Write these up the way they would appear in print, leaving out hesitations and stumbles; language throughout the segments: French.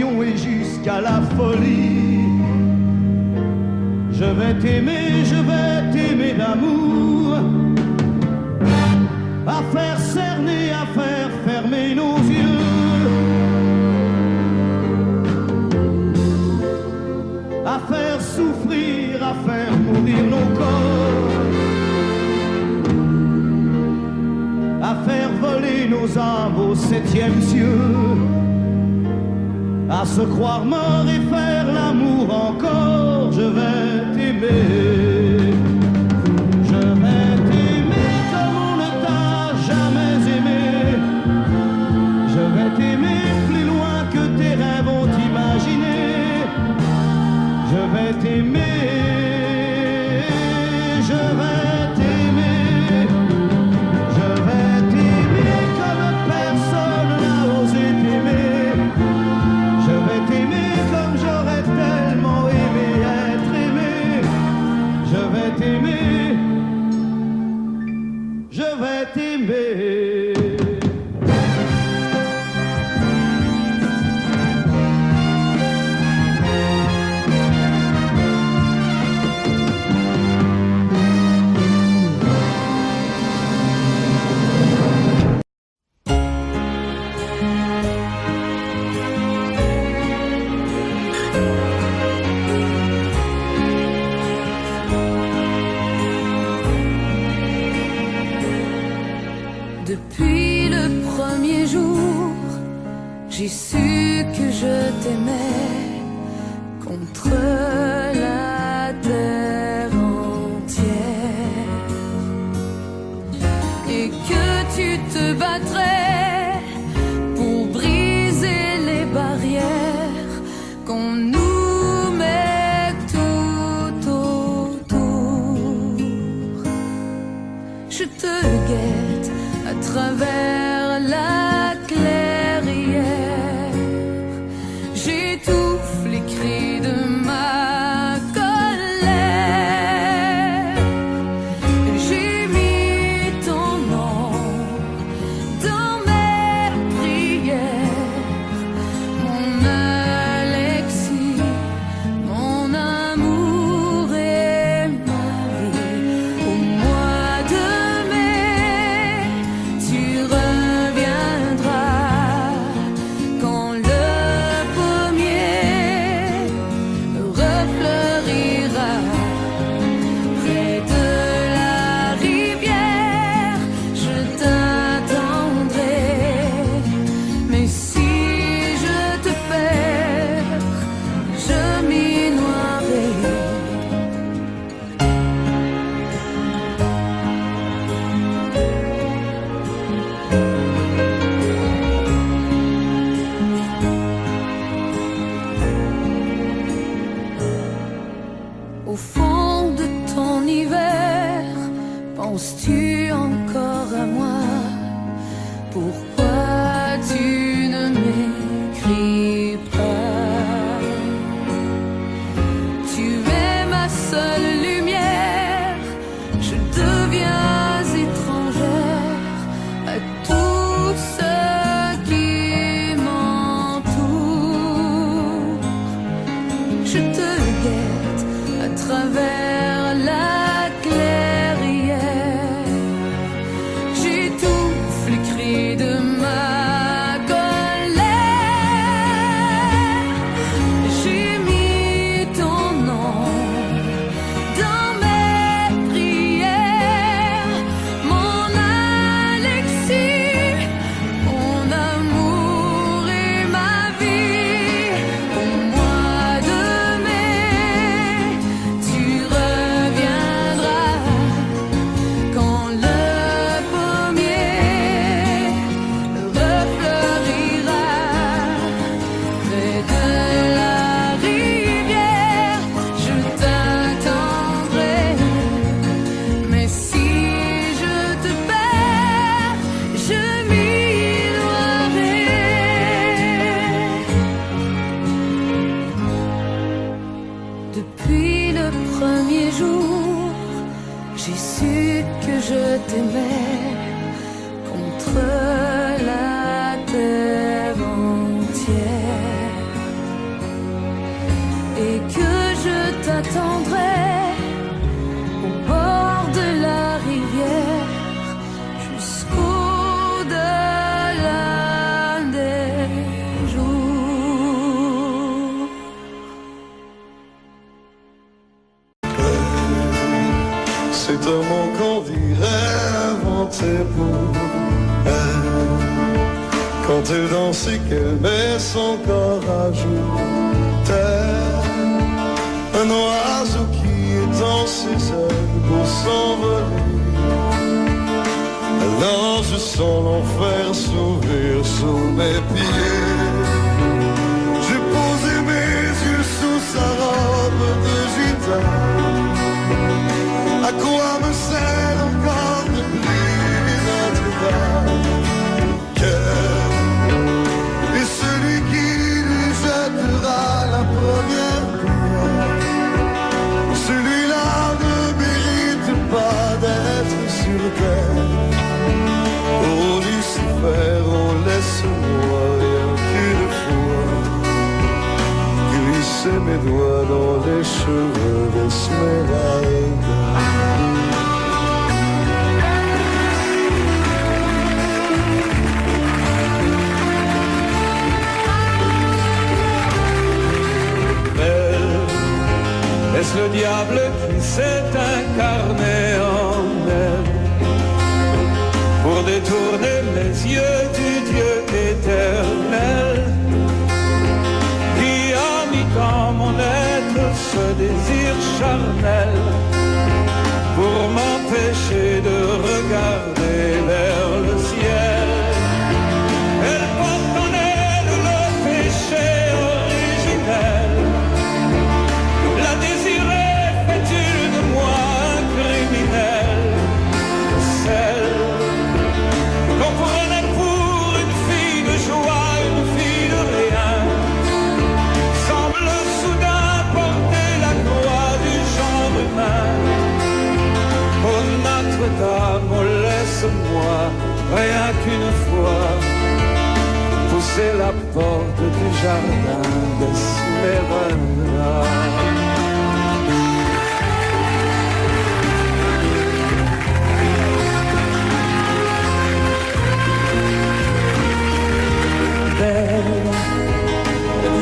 passion et jusqu'à la folie. Je vais t'aimer d'amour, à faire cerner, à faire fermer nos yeux, à faire souffrir, à faire mourir nos corps, à faire voler nos âmes au septième cieux, à se croire mort et faire l'amour encore. Je vais t'aimer, je vais t'aimer comme on ne t'a jamais aimé. Je vais t'aimer plus loin que tes rêves ont imaginé. Je vais t'aimer, je vais t'aimer, je vais t'aimer comme personne n'a osé t'aimer. Je vais t'aimer comme j'aurais tellement aimé être aimé. Je vais t'aimer, je vais t'aimer. Depuis le premier jour, j'ai su que je t'aimais contre la terre entière et que tu te battrais pour briser les barrières qu'on nous met tout autour. Je te guette à travers la clairière, j'étouffe les cris de ma colère. J'ai mis ton nom dans mes prières, mon Alexis, mon amour et ma vie. Au mois de mai, tu reviendras quand le pommier refleurira près de la rivière. Je t'attendrai, mais si je te perds, je m'y noierai. Au fond de ton hiver, penses-tu encore à moi? Pourquoi tu ne m'écris pas? Tu es ma seule lumière, je deviens étrangère à tout ce qui m'entoure. Je te guette à travers la clairière, j'étouffe les cris de ma colère. J'ai mis ton nom dans mes prières, mon Alexis, mon amour et ma vie. Au mois de mai, tu reviendras quand le pommier refleurira près de la rivière. Je t'attendrai, mais si je te perds, je m'y noierai. Depuis le premier jour, j'ai su que je t'aimais contre la terre entière mon candid rêve inventé pour elle. Quand elle danse et qu'elle met son corps à jour, un oiseau qui étend ses ailes pour s'envoler. Alors je sens l'enfer s'ouvrir sous mes pieds. J'ai posé mes yeux sous sa robe de gitane. À quoi me sert encore de prier Notre-Dame? Et celui qui lui jettera la première pierre, celui-là ne mérite pas d'être sur terre. Oh Lucifer, oh laisse-moi rien qu'une fois glisser mes doigts dans les cheveux d'Esmeralda. Est-ce le diable qui s'est incarné en elle pour détourner les yeux du Dieu éternel qui a mis dans mon être ce désir charnel pour m'empêcher de regarder vers le ciel? Elle porte en elle le péché originel. La désirée fait-il de moi un criminel? Celle qu'on prenait pour une fille de joie, une fille de rien, semble soudain porter la croix du genre humain. Oh Notre-Dame, oh laisse-moi rien qu'une fois pousser la porte du jardin d'Esmeralda.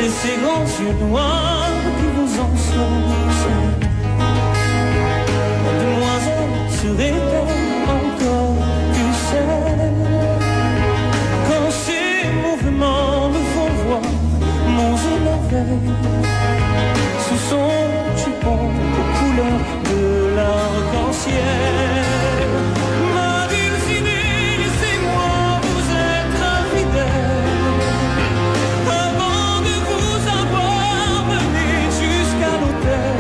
Et ces grands yeux noirs qui vous enfoncent, demoiselle, serait-elle encore plus seule quand ces mouvements me font voir mon émerveil sous son jupon aux couleurs de l'arc-en-ciel? Ma dulcinée, laissez-moi vous être infidèle avant de vous avoir mené jusqu'à l'hôtel.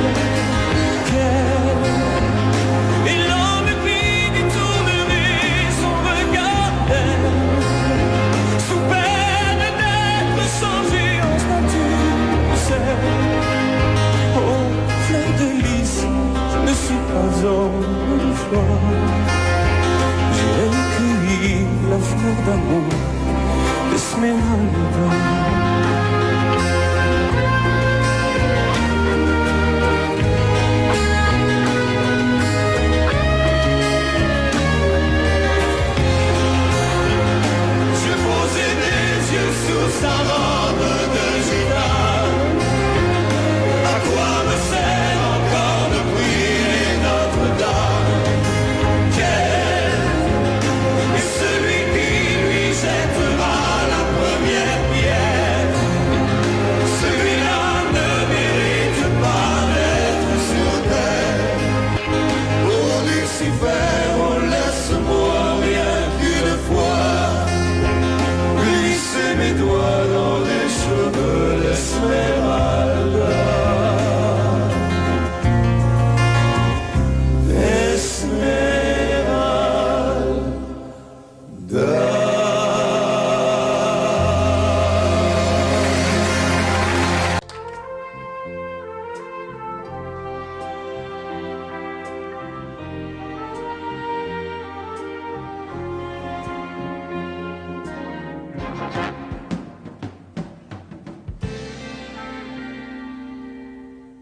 Et l'homme puis détournerait son regard d'elle, sous peine d'être changé en statue de sel. Oh, fleur de lys, je ne suis pas homme de foi. J'ai cueilli la fleur d'amour d'Esmeralda. J'ai posé mes yeux sous sa robe de gitane. À quoi me sert encore de prier Notre-Dame? Et celui qui lui jettera la première pierre, celui-là ne mérite pas d'être sur terre. Oh Lucifer, oh laisse-moi rien qu'une fois glisser mes doigts dans les cheveux d'Esmeralda.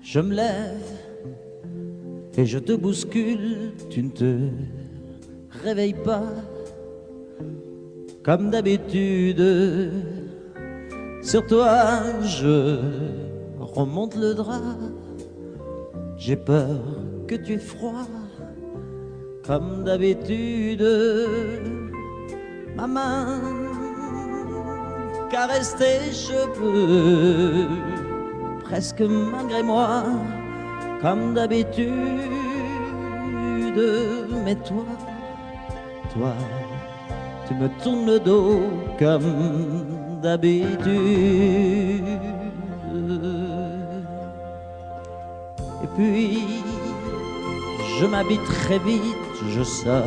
Je me lève et je te bouscule, tu ne te réveilles pas comme d'habitude. Sur toi, je remonte le drap. J'ai peur que tu aies froid comme d'habitude, ma main caresse tes cheveux, presque malgré moi, comme d'habitude. Mais toi, tu me tournes le dos comme d'habitude. Et puis, je m'habille très vite, je sors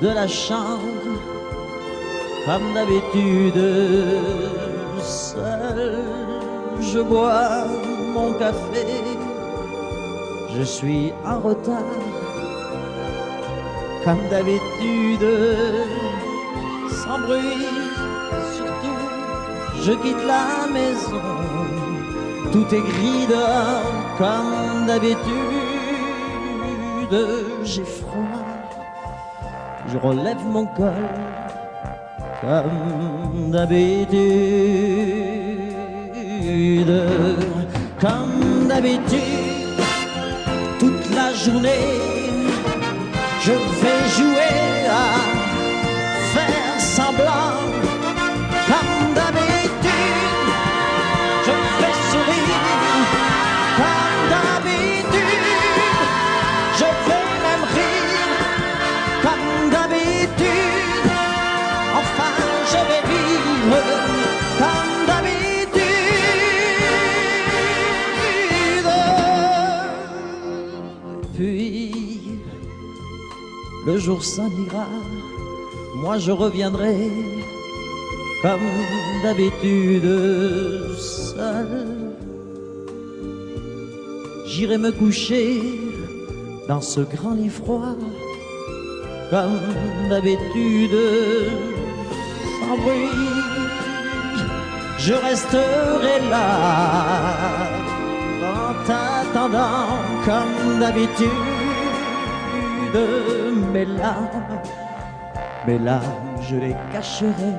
de la chambre comme d'habitude. Seul, je bois mon café, je suis en retard comme d'habitude. Sans bruit, surtout, je quitte la maison. Tout est gris dehors comme d'habitude. J'ai froid, je relève mon col comme d'habitude. Comme d'habitude, toute la journée, je vais jouer à faire semblant. Comme d'habitude, je fais sourire. Comme d'habitude, je vais même rire. Comme d'habitude, enfin je vais vivre. Comme d'habitude. Puis le jour s'en ira, moi je reviendrai comme d'habitude seul. J'irai me coucher dans ce grand lit froid comme d'habitude, sans bruit. Je resterai là en t'attendant comme d'habitude. Mes larmes, je les cacherai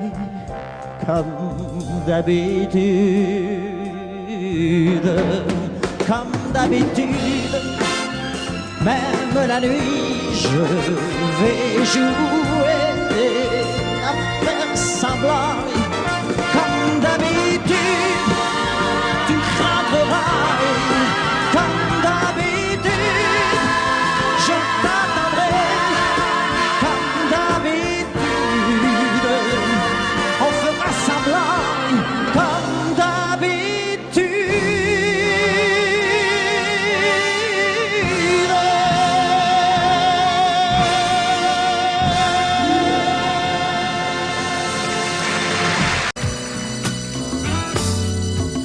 comme d'habitude. Comme d'habitude, même la nuit, je vais jouer à faire semblant. Comme d'habitude, tu craqueras. Comme d'habitude, je t'attendrai. Comme d'habitude, on fera semblant. Comme d'habitude.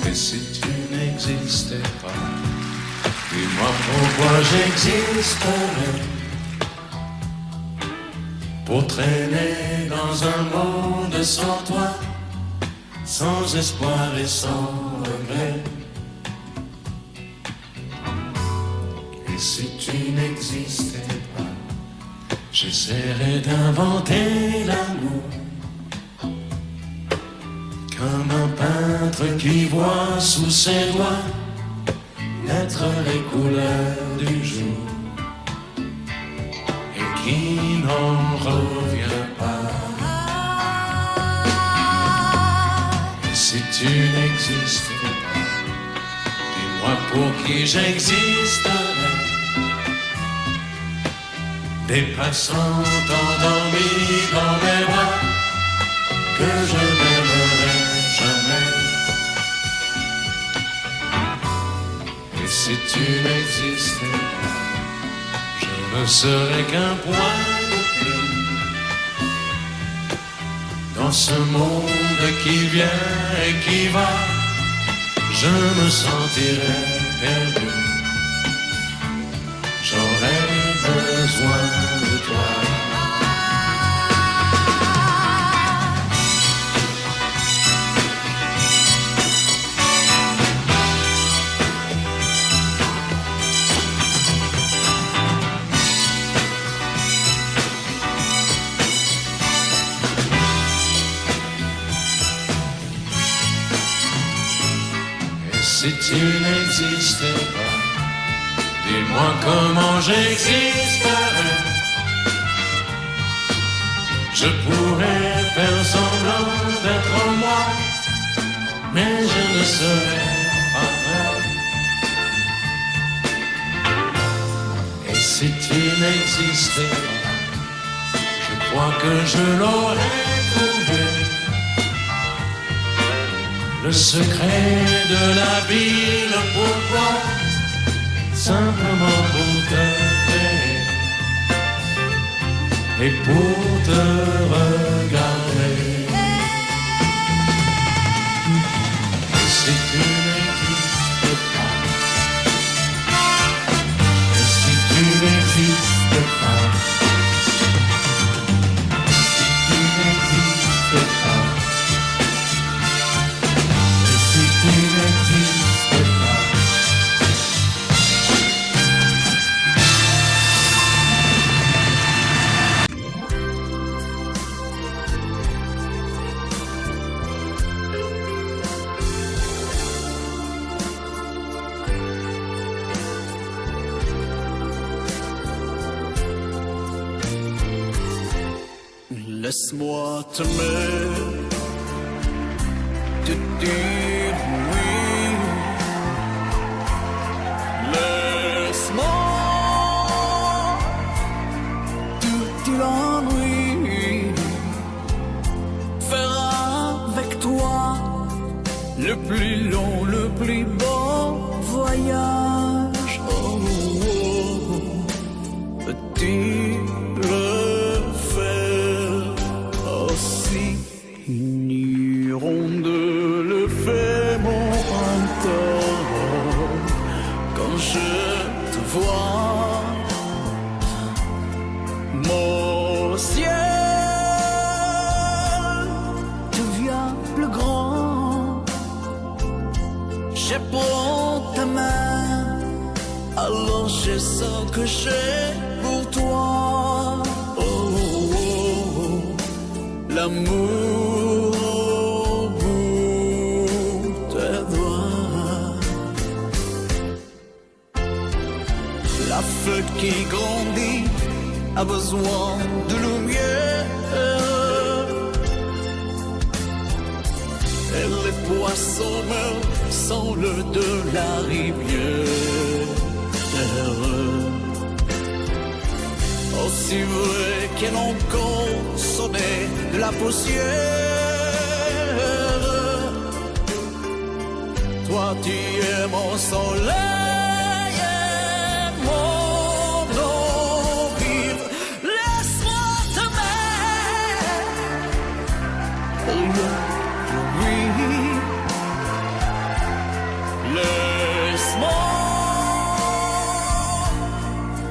Et si tu n'existais pas, dis-moi pourquoi j'existerais. Pour traîner dans un monde sans toi, sans espoir et sans regret. Et si tu n'existais pas, j'essaierais d'inventer l'amour. Comme un peintre qui voit sous ses doigts naître les couleurs du jour et qui n'en revient pas. Et si tu n'existais pas, dis-moi pour qui j'existerais. Des passants endormis dans mes bras que je n'aimerais jamais. Et si tu n'existais pas, je ne serais qu'un point de plus dans ce monde qui vient et qui va. Je me sentirais perdu. J'aurais besoin de toi. Si tu n'existais pas, dis-moi comment j'existerais. Je pourrais faire semblant d'être moi, mais je ne serais pas vrai. Et si tu n'existais pas, je crois que je l'aurais trouvé. Le secret de la vie, le pourquoi, simplement pour t'aimer et pour te regarder. Et si tu n'existes pas, et si tu n'existes pas, si tu n'existes pas, et si tu n'existes pas. Laisse-moi t'aimer, te dire oui. Laisse-moi tout l'ennui, faire avec toi le plus long, le plus beau voyage. Oh, oh, oh. Petit une hirondelle fait mon printemps. Quand je te vois, mon ciel devient plus grand. Je prends ta main, alors je sens que j'ai pour toi. L'amour au bout des doigts. La feuille qui grandit a besoin de lumière. Et les poissons meurent sans l'eau de la rivière. Aussi vrai qu'elle encore sonné de la poussière. Toi tu es mon soleil et mon eau vive. Laisse-moi t'aimer. Oui, laisse-moi.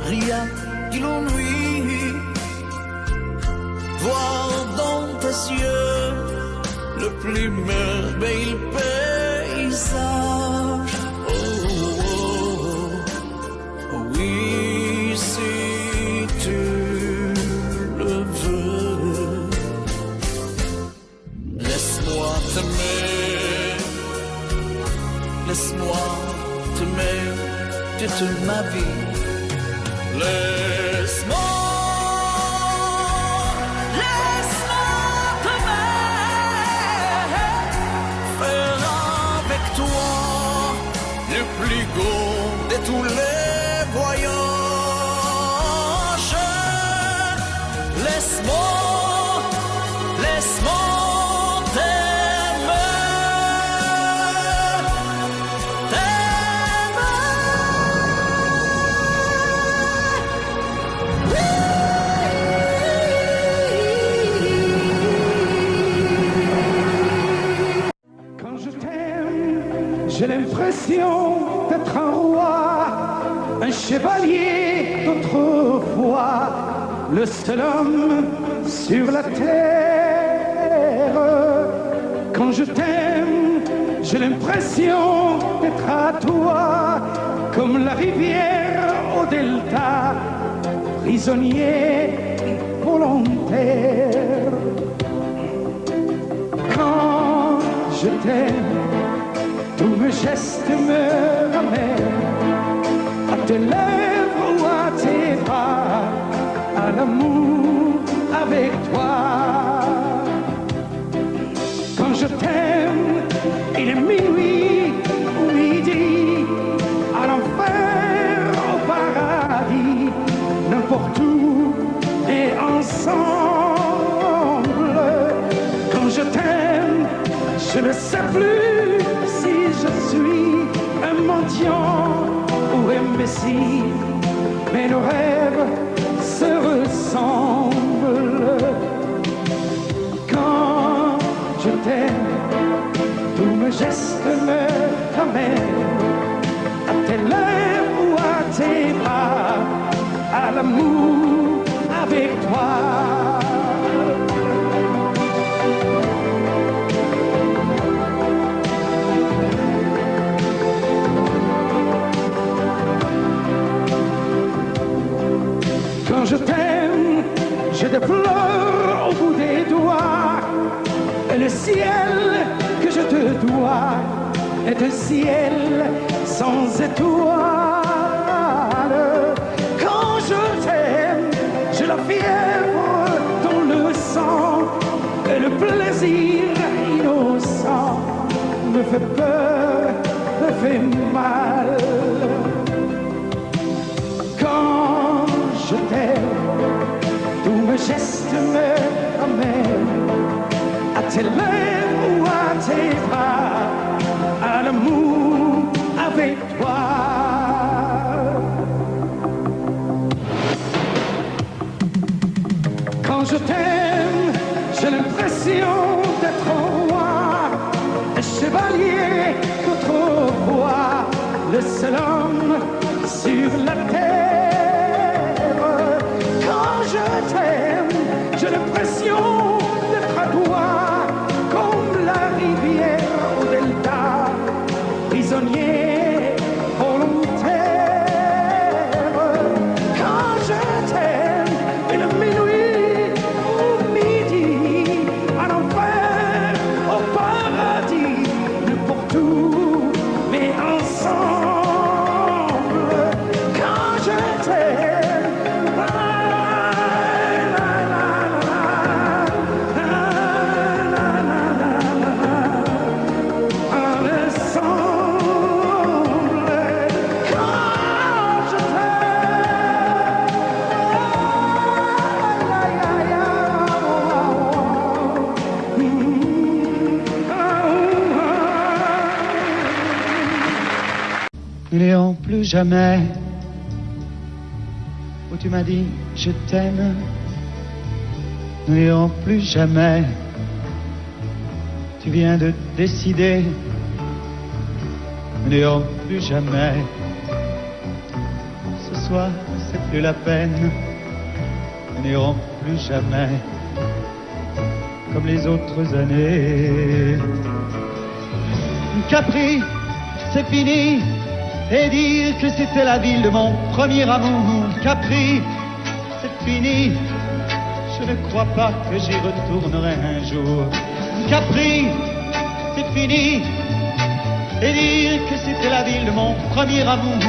Rien qui l'ennuie, voir dans tes yeux le plus merveilleux paysage. Oh, oh, oh, oui, si tu le veux. Laisse-moi t'aimer, laisse-moi t'aimer toute ma vie. Laisse-moi t'aimer, faire avec toi le plus beau de tous les voyages. Laisse-moi j'ai l'impression d'être un roi, un chevalier d'autrefois, le seul homme sur la terre. Quand je t'aime, j'ai l'impression d'être à toi, comme la rivière au delta, prisonnier volontaire. Quand je t'aime, tous mes gestes me ramènent à tes lèvres ou à tes bras, à l'amour avec toi. Je ne sais plus si je suis un mendiant ou un messie, mais nos rêves se ressemblent. Quand je t'aime, tous mes gestes me ramènent à tes lèvres ou à tes bras, à l'amour avec toi. Quand je t'aime, j'ai des fleurs au bout des doigts, et le ciel que je te dois est un ciel sans étoiles. Quand je t'aime, j'ai la fièvre dans le sang, et le plaisir innocent me fait peur, me fait mal. Quand je t'aime, tous mes gestes me ramènent à tes lèvres ou à tes bras, à l'amour avec toi. Quand je t'aime, j'ai l'impression d'être un roi, un chevalier d'autrefois, le seul homme sur la terre. Quand je t'aime, j'ai l'impression d'être à toi, comme la rivière au delta, prisonnier volontaire. Quand je t'aime, une minuit ou midi, en enfer, au paradis, n'importe où, mais ensemble. Quand je t'aime, Nous n'irons plus jamais où tu m'as dit je t'aime. Nous n'irons plus jamais. Tu viens de décider. Nous n'irons plus jamais. Ce soir, c'est plus la peine. Nous n'irons plus jamais comme les autres années. Capri, c'est fini. Et dire que c'était la ville de mon premier amour. Capri, c'est fini. Je ne crois pas que j'y retournerai un jour. Capri, c'est fini. Et dire que c'était la ville de mon premier amour.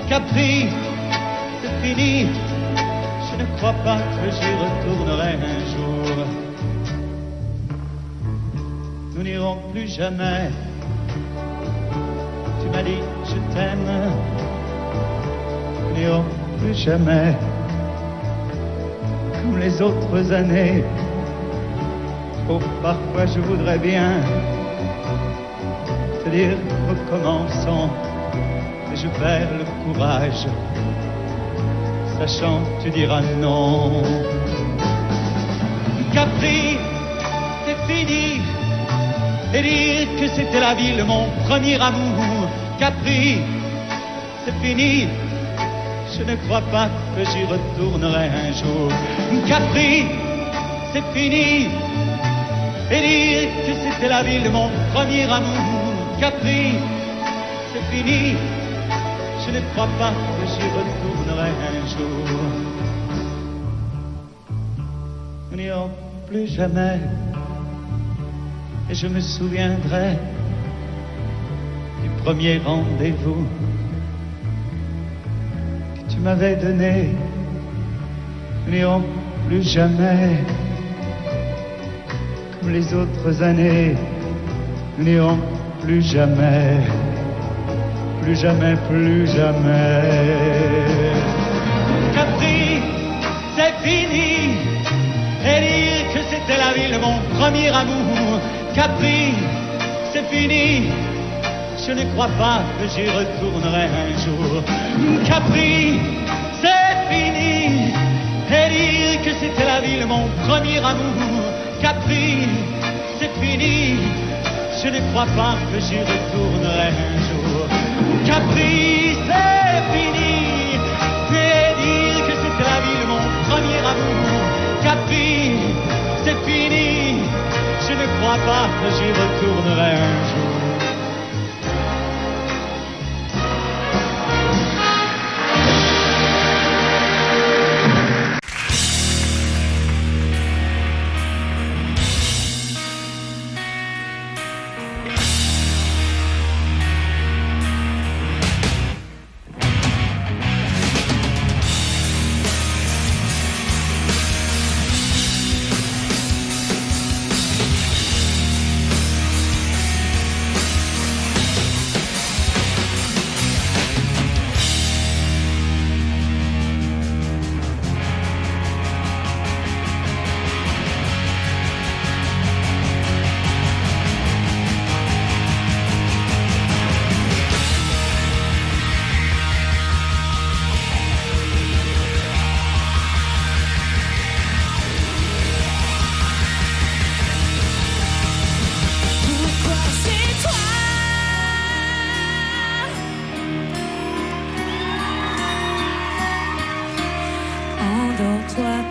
Capri, c'est fini. Je ne crois pas que j'y retournerai un jour. Nous n'irons plus jamais. Tu m'as dit je t'aime. Nous n'irons plus jamais comme les autres années. Oh, parfois je voudrais bien te dire recommençons, mais je perds le courage, sachant que tu diras non. Capri, c'est fini. Et dire que c'était la ville de mon premier amour. Capri, c'est fini. Je ne crois pas que j'y retournerai un jour. Capri, c'est fini. Et dire que c'était la ville de mon premier amour. Capri, c'est fini. Je ne crois pas que j'y retournerai un jour. Nous n'irons plus jamais. Et je me souviendrai du premier rendez-vous que tu m'avais donné. Nous n'irons plus jamais comme les autres années. Nous n'irons plus jamais, plus jamais, plus jamais. Capri, c'est fini. Et dire que c'était la ville de mon premier amour. Capri, c'est fini. Je ne crois pas que j'y retournerai un jour. Capri, c'est fini. Et dire que c'était la ville, mon premier amour. Capri, c'est fini. Je ne crois pas que j'y retournerai un jour. Capri, c'est fini. Et dire que c'était la ville, mon premier amour. Capri, c'est fini. Je ne crois pas que j'y retournerai un jour.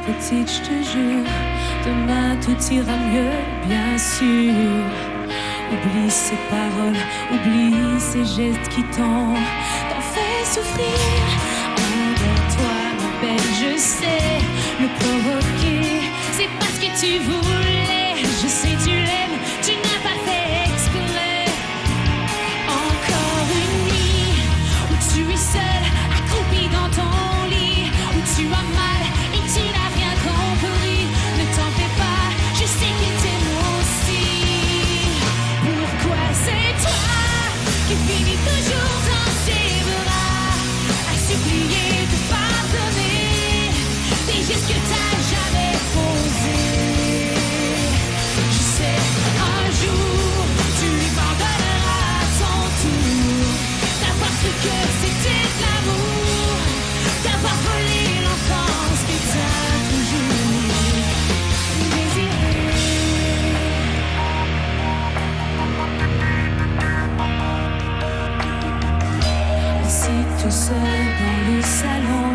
Petite, je te jure, demain tout ira mieux, bien sûr. Oublie ces paroles, oublie ces gestes qui t'ont fait souffrir. Endors-toi, ma belle, je sais le provoquer. C'est parce que tu voulais, je sais tu l'aimes, tu n'as pas fait exprès. Encore une nuit où tu es seule, accroupie dans ton lit, où tu as mal et tu n'as rien compris. Ne t'en fais pas, je sais qu'il t'aime aussi. Pourquoi c'est toi qui finis toujours dans ses bras, à supplier de pardonner des gestes que t'as jamais posés? Je sais, un jour tu lui pardonneras à ton tour d'avoir cru que c'était de l'amour, d'avoir volé l'enfance que t'as toujours désiré. Assis tout seul dans le salon,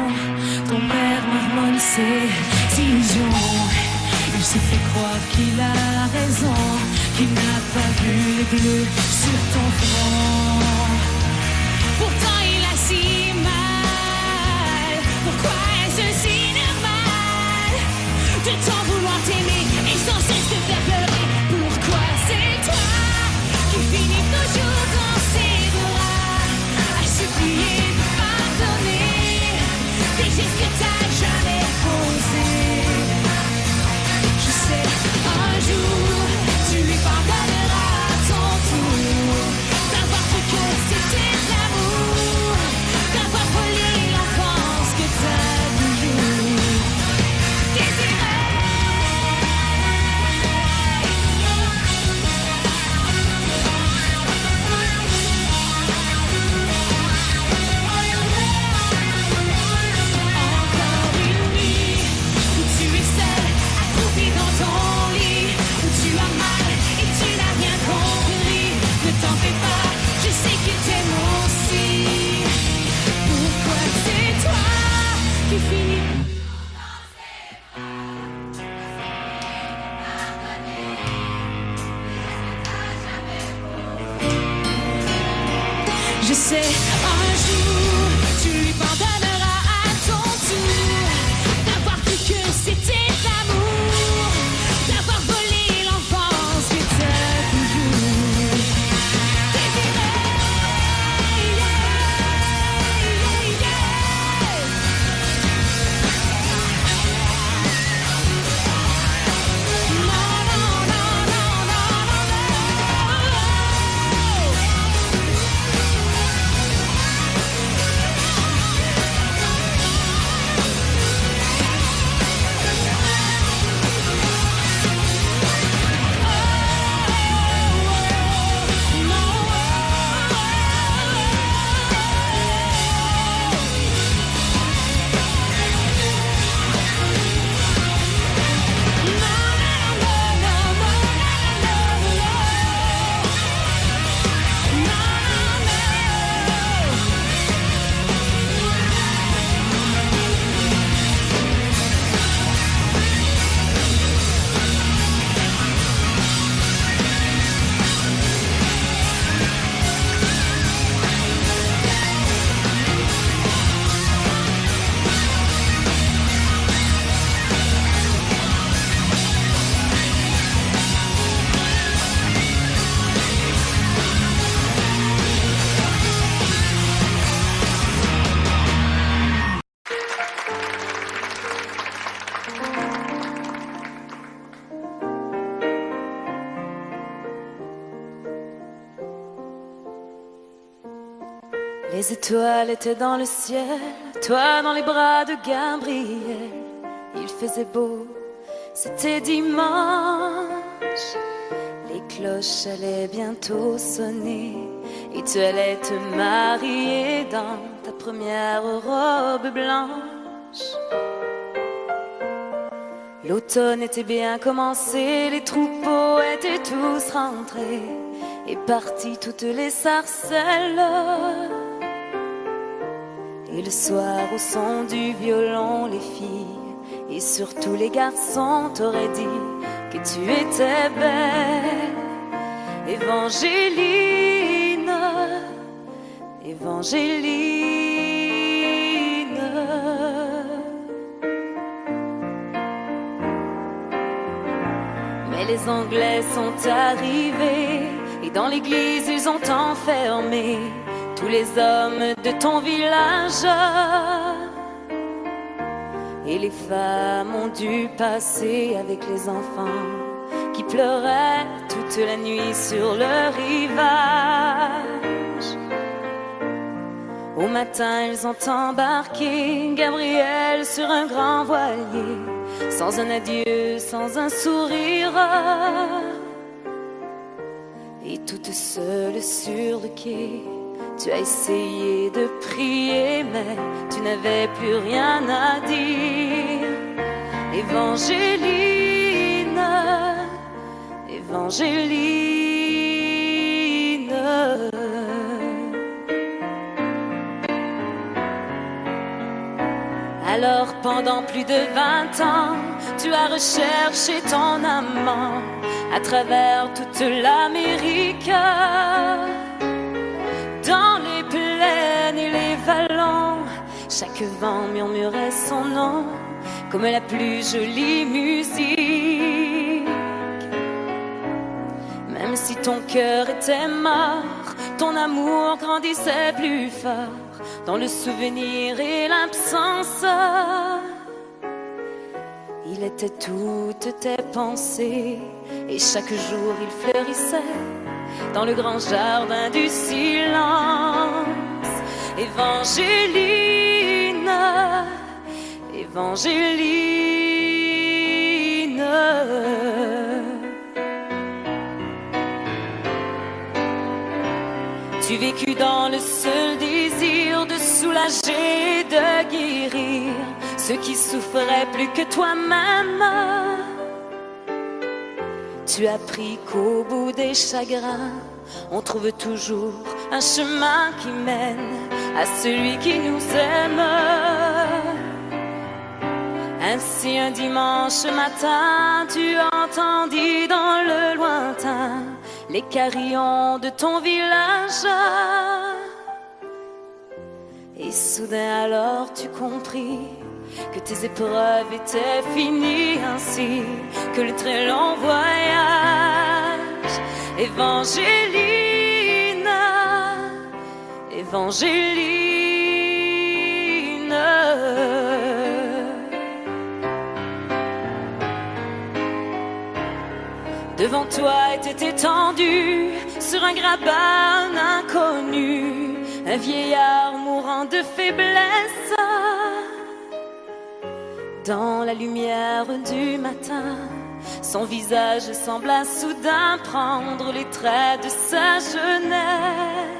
ton père marmonne ses illusions. Il se fait croire qu'il a raison, qu'il n'a pas vu les bleus sur ton front. Pourtant il a si mal. Pourquoi est-ce si normal de t'en vouloir t'aimer et sans cesse te faire pleurer? Pourquoi c'est toi qui finis toujours dans ses bras, à supplier de pardonner des gestes que t'as jamais posés? Je sais, un jour tu lui pardonneras à ton tour d'avoir cru que c'était de l'amour, d'avoir volé l'enfance que t'as toujours désiré. Encore une nuit où tu es seule, accroupie dans ton lit, où tu as mal et tu n'as rien compris. Ne t'en fais pas, je sais qu'il t'aime aussi. Pourquoi c'est toi qui finis? Je sais, un jour, tu lui pardonneras à ton tour d'avoir cru que c'était de l'amour, d'avoir volé l'enfance que t'as toujours désiré. Non, non, non, non, non, non, non. Les étoiles étaient dans le ciel, toi dans les bras de Gabriel. Il faisait beau, c'était dimanche. Les cloches allaient bientôt sonner et tu allais te marier dans ta première robe blanche. L'automne était bien commencé, les troupeaux étaient tous rentrés et partis toutes les sarcelles. Et le soir au son du violon, les filles et surtout les garçons t'auraient dit que tu étais belle. Évangéline, Évangéline. Mais les Anglais sont arrivés et dans l'église ils ont enfermé tous les hommes de ton village. Et les femmes ont dû passer avec les enfants qui pleuraient toute la nuit sur le rivage. Au matin, ils ont embarqué Gabriel sur un grand voilier, sans un adieu, sans un sourire. Et toute seule sur le quai, tu as essayé de prier, mais tu n'avais plus rien à dire. Évangéline, Évangéline. Alors pendant plus de 20 ans, tu as recherché ton amant à travers toute l'Amérique. Dans les plaines et les vallons, chaque vent murmurait son nom comme la plus jolie musique. Même si ton cœur était mort, ton amour grandissait plus fort dans le souvenir et l'absence. Il était toutes tes pensées et chaque jour il fleurissait dans le grand jardin du silence. Évangéline, Évangéline. Tu vécus dans le seul désir de soulager, de guérir ceux qui souffraient plus que toi-même. Tu as appris qu'au bout des chagrins, on trouve toujours un chemin qui mène à celui qui nous aime. Ainsi un dimanche matin, tu entendis dans le lointain les carillons de ton village. Et soudain alors tu compris que tes épreuves étaient finies, ainsi que le très long voyage. Évangéline, Évangéline. Devant toi était étendu sur un grabat un inconnu, un vieillard mourant de faiblesse. Dans la lumière du matin, son visage sembla soudain prendre les traits de sa jeunesse.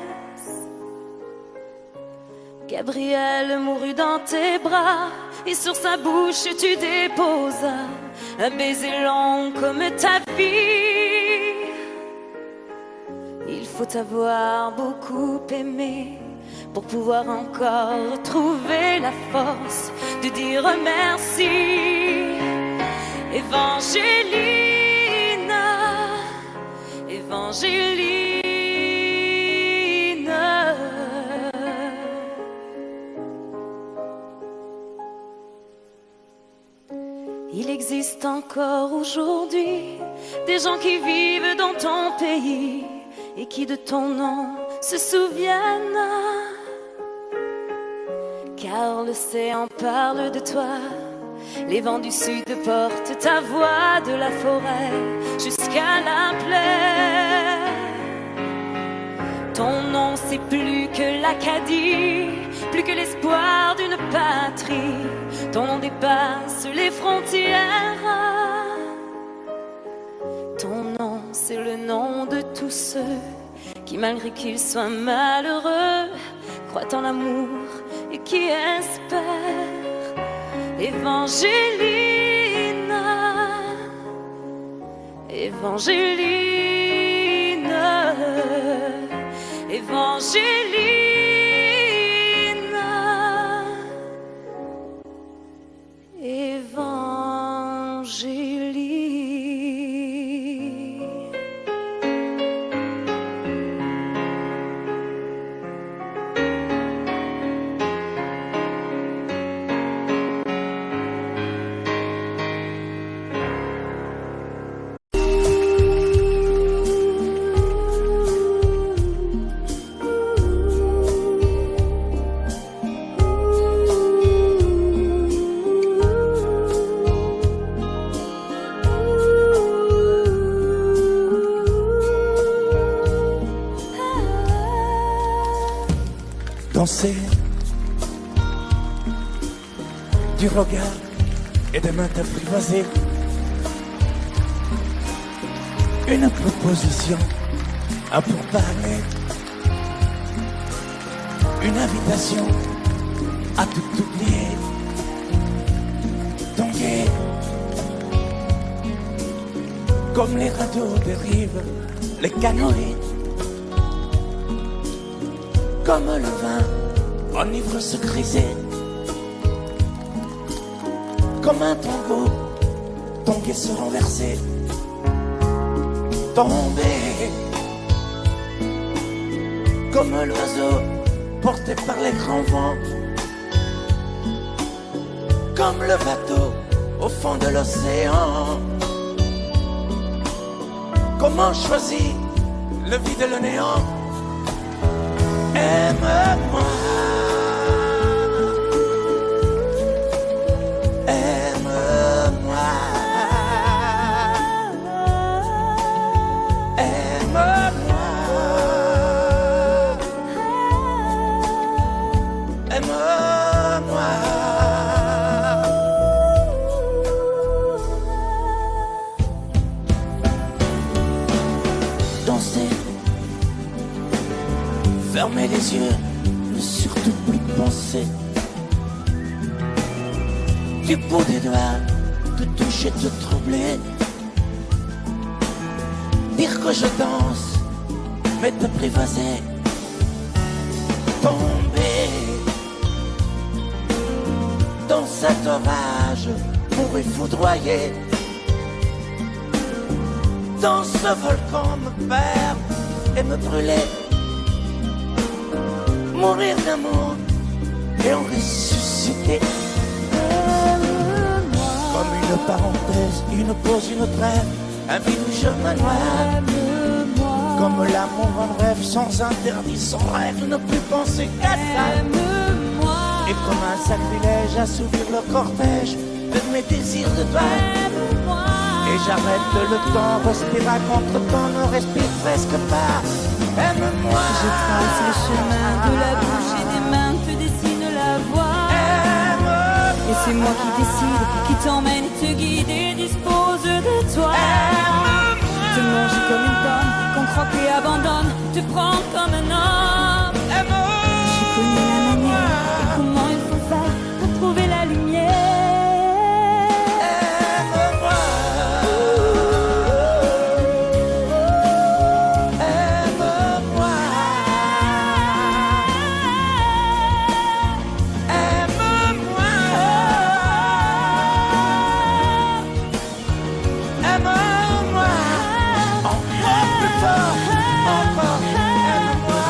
Gabriel mourut dans tes bras et sur sa bouche tu déposas un baiser long comme ta vie. Il faut avoir beaucoup aimé pour pouvoir encore trouver la force de dire merci. Évangéline, Évangéline. Il existe encore aujourd'hui des gens qui vivent dans ton pays et qui de ton nom se souviennent. Car l'océan parle de toi, les vents du sud portent ta voix de la forêt jusqu'à la plaine. Ton nom c'est plus que l'Acadie, plus que l'espoir d'une patrie. Ton nom dépasse les frontières. Ton nom, c'est le nom de tous ceux qui, malgré qu'ils soient malheureux, croient en l'amour et qui espèrent. Évangélina, Évangélina, Évangélina, Évangélie. Danser du regard et des mains apprivoisées. Une proposition à pourparler. Une invitation à tout oublier. Tanguer comme les radeaux des rives, les canoës. Comme le vin enivre se griser. Comme un tango, tanguer se renverser. Tomber comme l'oiseau porté par les grands vents. Comme le bateau au fond de l'océan. Comment choisir le vide et le néant? Aime-moi, aime-moi, aime-moi, aime-moi. Danser, fermer les yeux, ne surtout plus penser. Du bout des doigts, te toucher, te troubler. Dire que je danse, mais t'apprivoiser. Tomber dans cet orage pour y foudroyer. Dans ce volcan me perdre et me brûler. Mourir d'amour et en ressusciter. Comme une parenthèse, une pause, une trêve, un vide où je me noie. Comme l'amour en rêve, sans interdit, sans règle, ne plus penser qu'à ça. Et comme un sacrilège, assouvir le cortège de mes désirs de toi. Et j'arrête le temps, respire à contre-temps, ne respire presque pas. Aime-moi. Je trace le chemin de la bouche et des mains te dessine la voie. Et c'est moi qui décide, qui t'emmène, te guide et dispose de toi. Te manger comme une pomme, qu'on croque et abandonne, te prendre comme un homme. Je connais la manière et comment il faut faire pour trouver la lumière. Encore plus fort, encore, aime-moi.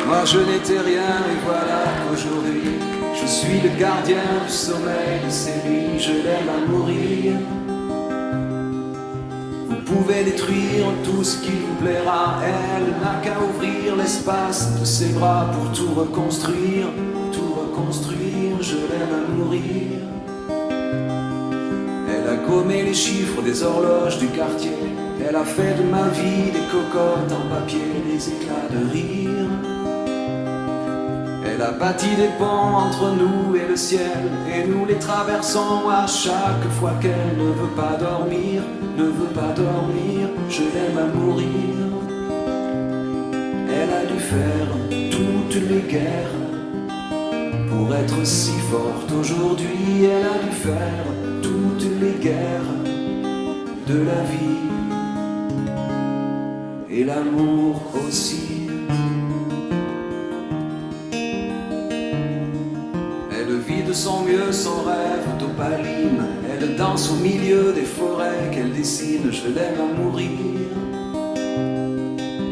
Moi je n'étais rien et voilà qu'aujourd'hui je suis le gardien du sommeil de ces nuits. Je l'aime à mourir. Vous pouvez détruire tout ce qui vous plaira. Elle n'a qu'à ouvrir l'espace de ses bras pour tout reconstruire. Tout reconstruire, je l'aime à mourir. Elle a gommé les chiffres des horloges du quartier. Elle a fait de ma vie des cocottes en papier, des éclats de rire. Elle a bâti des ponts entre nous et le ciel, et nous les traversons à chaque fois qu'elle ne veut pas dormir, ne veut pas dormir, je l'aime à mourir. Elle a dû faire toutes les guerres pour être si forte aujourd'hui. Elle a dû faire toutes les guerres de la vie et l'amour aussi. Elle vit de son mieux son rêve d'opaline. Elle danse au milieu des forêts qu'elle dessine. Je l'aime à mourir.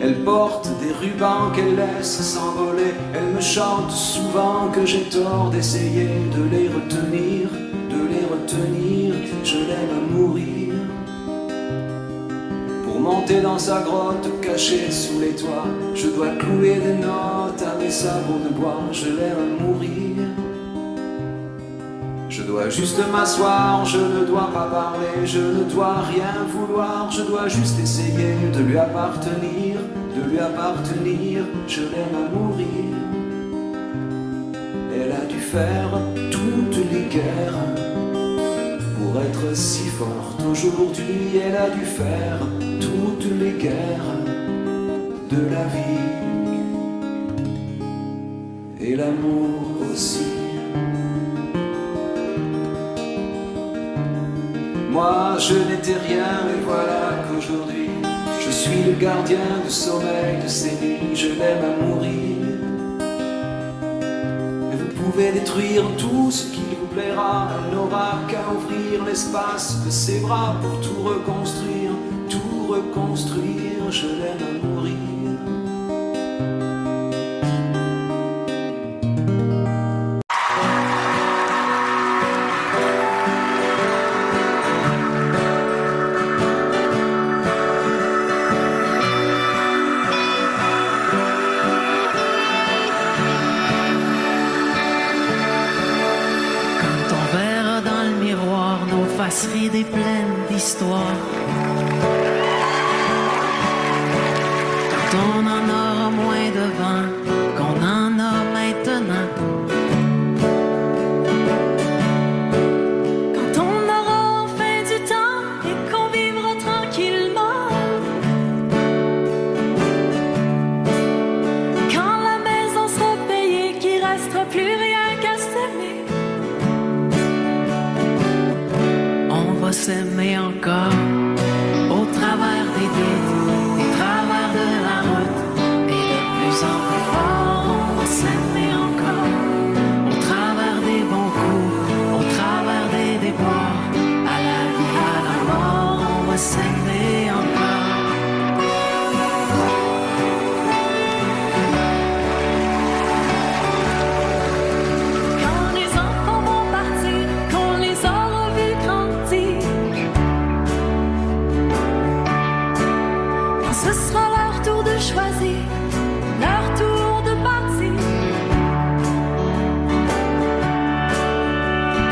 Elle porte des rubans qu'elle laisse s'envoler. Elle me chante souvent que j'ai tort d'essayer de les retenir, de les retenir. Je l'aime à mourir. Pour monter dans sa grotte cachée sous les toits, je dois clouer des notes à mes sabots de bois. Je l'aime à mourir. Je dois juste m'asseoir, je ne dois pas parler, je ne dois rien vouloir, je dois juste essayer de lui appartenir, de lui appartenir, je l'aime à mourir. Elle a dû faire toutes les guerres pour être si forte aujourd'hui. Elle a dû faire toutes les guerres de la vie et l'amour aussi. Moi je n'étais rien et voilà qu'aujourd'hui je suis le gardien du sommeil de ces nuits. Je l'aime à mourir. Et vous pouvez détruire tout ce qui vous plaira. Elle n'aura qu'à ouvrir l'espace de ses bras pour tout reconstruire, tout reconstruire. Je l'aime à mourir. Des plaines d'histoire. Quand on en aura moins de vent qu'on en a maintenant. Quand on aura enfin du temps et qu'on vivra tranquillement. Quand la maison sera payée, qu'il restera plus rien qu'à s'aimer. S'aimer encore au travers des vides, des travers de la route, et de plus en plus fort. On va s'aimer encore au travers des bons coups, au travers des déboires, à la vie, à la mort. On va s'aimer encore. Quand les enfants vont partir, qu'on les aura vus grandir, ce sera leur tour de choisir, leur tour de partir.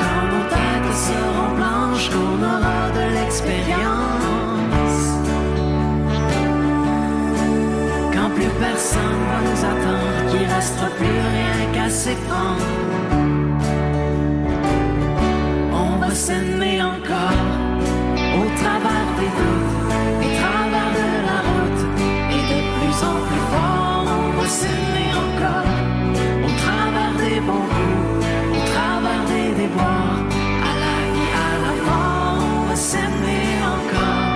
Quand nos têtes seront blanches, qu'on aura de l'expérience. Quand plus personne va nous attendre, qu'il restera plus rien qu'à s'éprendre. On va s'aimer encore au travers des doutes, des travers de la route, et de plus en plus fort. On va s'aimer encore au travers des bons coups, au travers des déboires, à la vie, à la mort. On va s'aimer encore.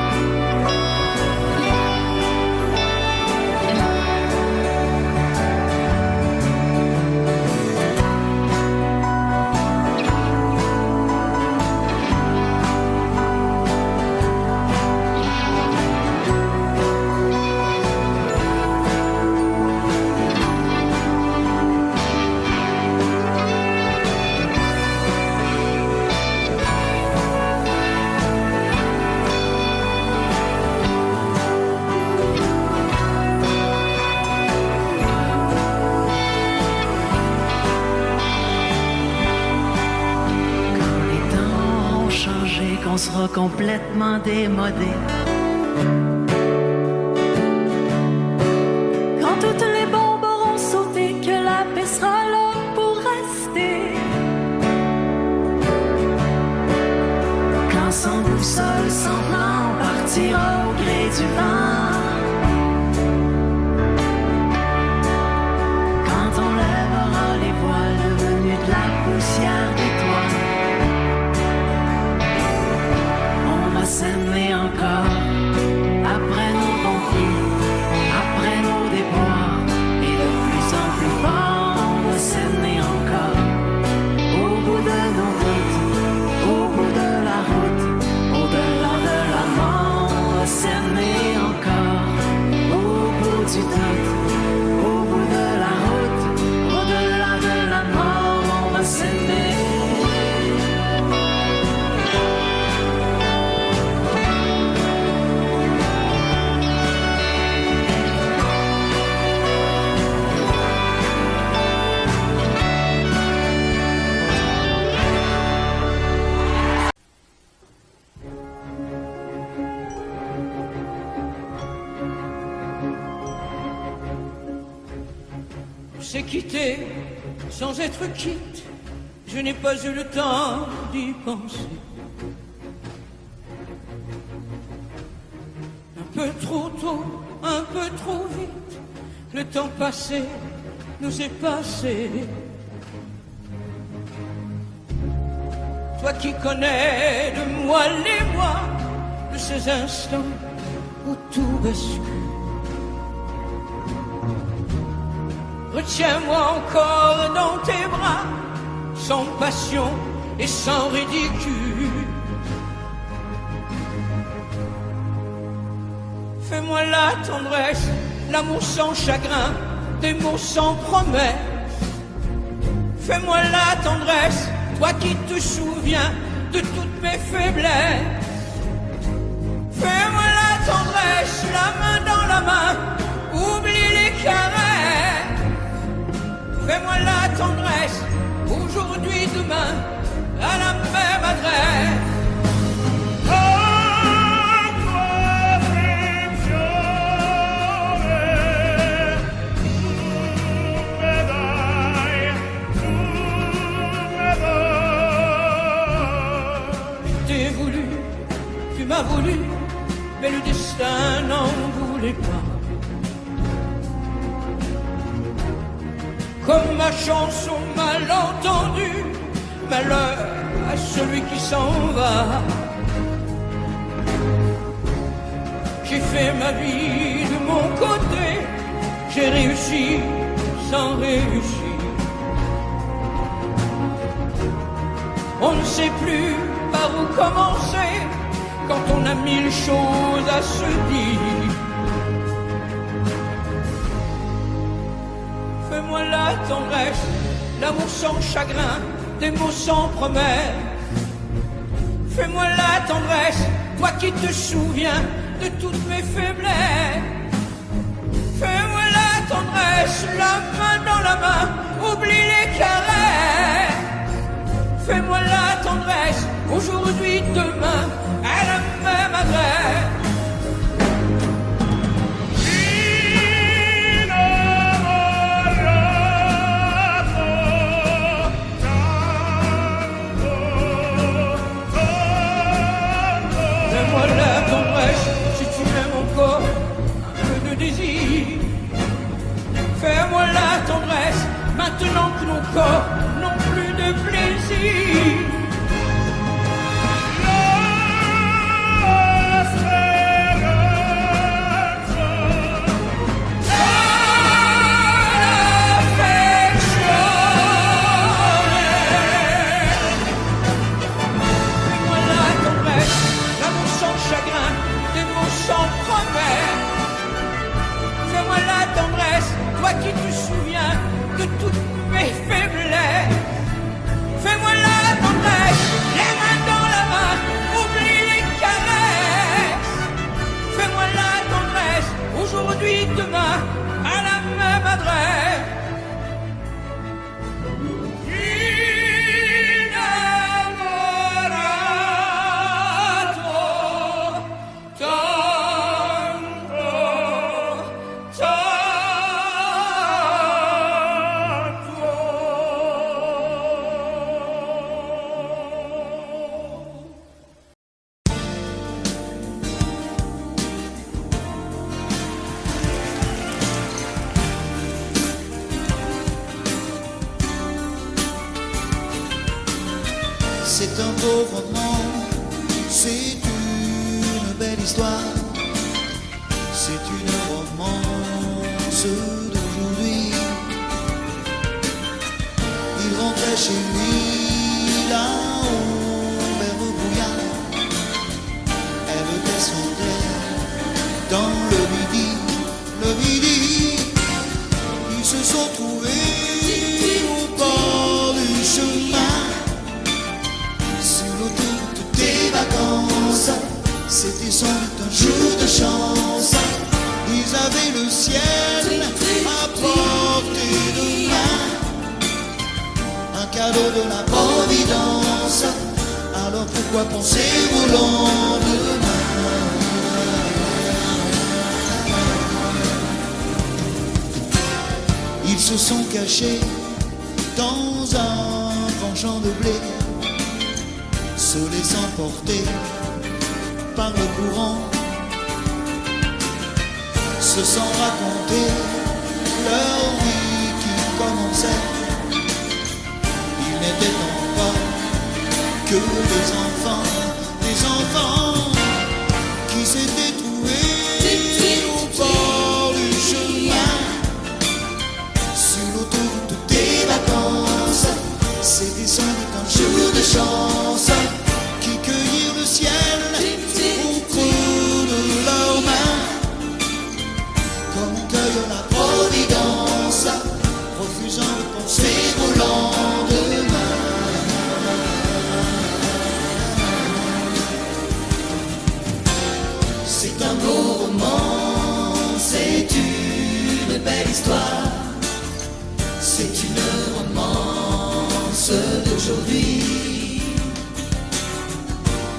sera complètement démodé. Quand toutes les bombes auront sauté, que la paix sera là pour rester. Quand sans boussole, sans plan, partira au gré du vent. Quand on lèvera les voiles devenus de la poussière des toits, on va s'aimer encore après nos bons coups, après nos déboires, et de plus en plus fort, on va s'aimer encore. Au bout de nos routes, au bout de la route, au-delà de la mort, on va s'aimer encore. Au bout du doute, au bout de la route, au-delà de la mort, on va s'aimer. C'est quitté sans être quitte, je n'ai pas eu le temps d'y penser. Un peu trop tôt, un peu trop vite, le temps passé nous est passé. Toi qui connais de moi les mois, de ces instants où tout bascule. Retiens-moi encore dans tes bras, sans passion et sans ridicule. Fais-moi la tendresse, l'amour sans chagrin, des mots sans promesse. Fais-moi la tendresse, toi qui te souviens de toutes mes faiblesses. Fais-moi la tendresse, la main dans la main, oublie les caresses. Fais-moi la tendresse, aujourd'hui, demain, à la même adresse. Je t'ai voulu, tu m'as voulu, mais le destin n'en voulait pas. Comme ma chanson mal entendue, malheur à celui qui s'en va. J'ai fait ma vie de mon côté, j'ai réussi sans réussir. On ne sait plus par où commencer quand on a mille choses à se dire. Fais-moi la tendresse, l'amour sans chagrin, des mots sans promesse. Fais-moi la tendresse, toi qui te souviens de toutes mes faiblesses. Fais-moi la tendresse, la main dans la main, oublie les caresses. Fais-moi la tendresse, aujourd'hui, demain, à la même adresse. Fais-moi la tendresse, si tu m'aimes encore, un peu de désir. Fais-moi la tendresse, maintenant que nos corps n'ont plus de plaisir. Fais-moi la tendresse, toi qui te souviens de toutes mes faiblesses. Fais-moi la tendresse. C'est un beau roman, c'est une belle histoire, c'est une romance d'aujourd'hui. Il rentrait chez lui là-haut vers le brouillard. Elle descendait dans le midi, le midi. Ils se sont trouvés au bord du chemin, sur l'autoroute des vacances. C'était sans doute un jour de chance. Ils avaient le ciel à portée de main, un cadeau de la Providence. Alors pourquoi penser-vous au lendemain? Ils se sont cachés dans un grand champ de blé, se laissant porter par le courant, se sont racontés leur vie qui commençait. Ils n'étaient donc pas que des enfants qui s'étaient trouvés au bord du chemin, sur l'autoroute des vacances. C'était sans doute un jour de chance, qui cueillirent le ciel au creux de leurs mains, comme on cueille la Providence, refusant de penser au lendemain. C'est un beau roman, c'est une belle histoire, c'est une romance d'aujourd'hui.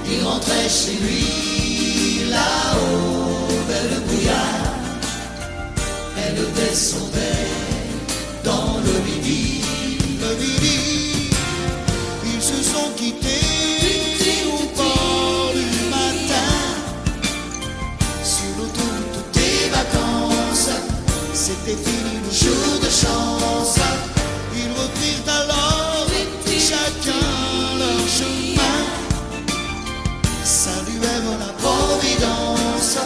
Il rentrait chez lui là-haut vers le brouillard. Elle descendait dans le midi, le midi. Ils se sont quittés au bord du matin, sur l'autoroute des vacances. C'était fini le jour de chance. Ils reprirent alors chacun leur chemin, saluèrent la Providence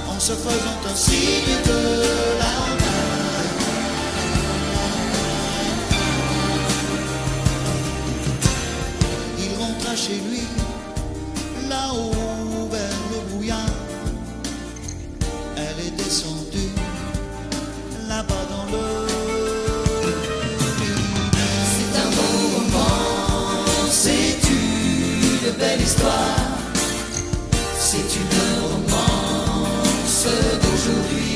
en se faisant un signe de la main. Il rentra chez lui là-haut vers le brouillard. Elle est descendue là-bas dans le midi. C'est un beau roman, c'est une belle histoire, c'est une romance d'aujourd'hui.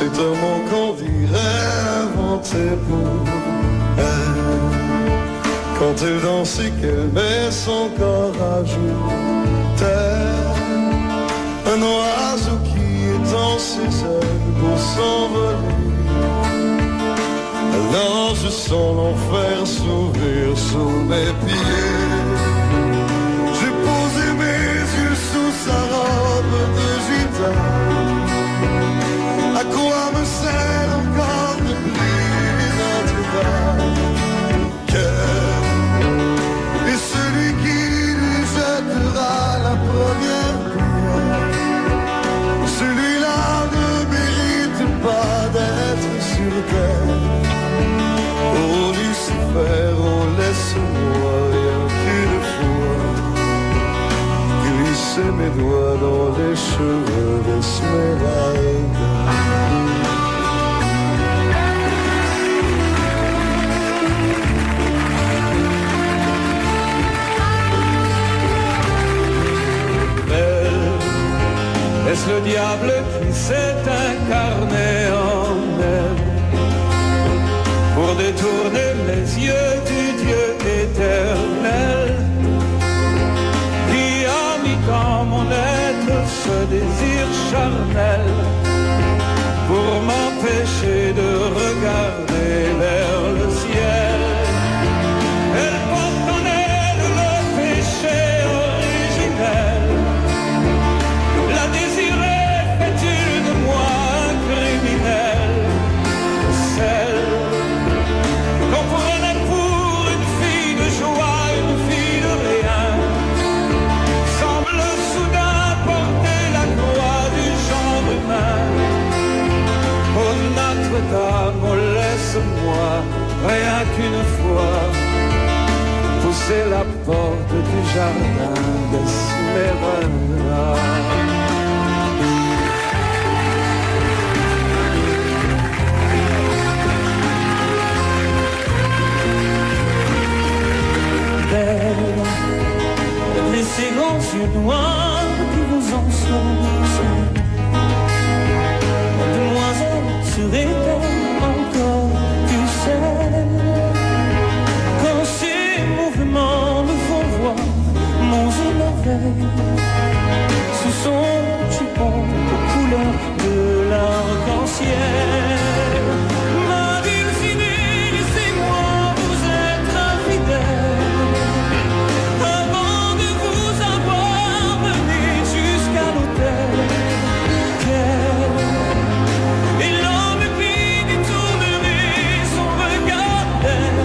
C'est un mot qu'on dirait inventé pour elle. Quand elle danse et qu'elle met son corps à jour, tel un oiseau qui étend ses ailes pour s'envoler. Alors je sens l'enfer s'ouvrir sous mes pieds. J'ai posé mes yeux sous sa robe de gitane. À quoi me sert encore de prier Notre-Dame? Et celui qui lui jettera la première pierre, celui-là ne mérite pas d'être sur terre. Oh Lucifer, oh laisse-moi rien qu'une fois glisser mes doigts dans les cheveux d'Esmeralda. Est-ce le diable qui s'est incarné en elle pour détourner les yeux du Dieu éternel qui a mis dans mon être ce désir charnel pour m'empêcher de regarder vers le ciel? Elle porte en elle le péché originel. La désirée fait-il de moi un criminel? Celle qu'on prenait pour une fille de joie, une fille de rien, semble soudain porter la croix du genre humain. Oh Notre-Dame, oh laisse-moi rien qu'une fois pousser la porte du jardin d'Esmeralda. Et ces grands yeux noirs qui vous enfoncent, demoiselle, serait-elle encore du sel? Quand ces mouvements me font voir mon émerveil sous son jupon aux couleurs de l'arc-en-ciel. Ma dulcinée, laissez-moi vous être infidèle avant de vous avoir mené jusqu'à l'hôtel. Et l'homme qui détournerait son regard d'elle,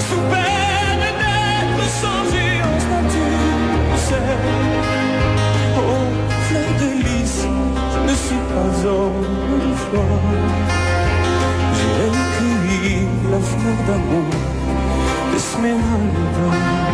sous peine d'être changé en statue de sel. Oh, fleur de lys, je ne suis pas homme de foi. J'ai cueilli la fleur d'amour d'Esmeralda.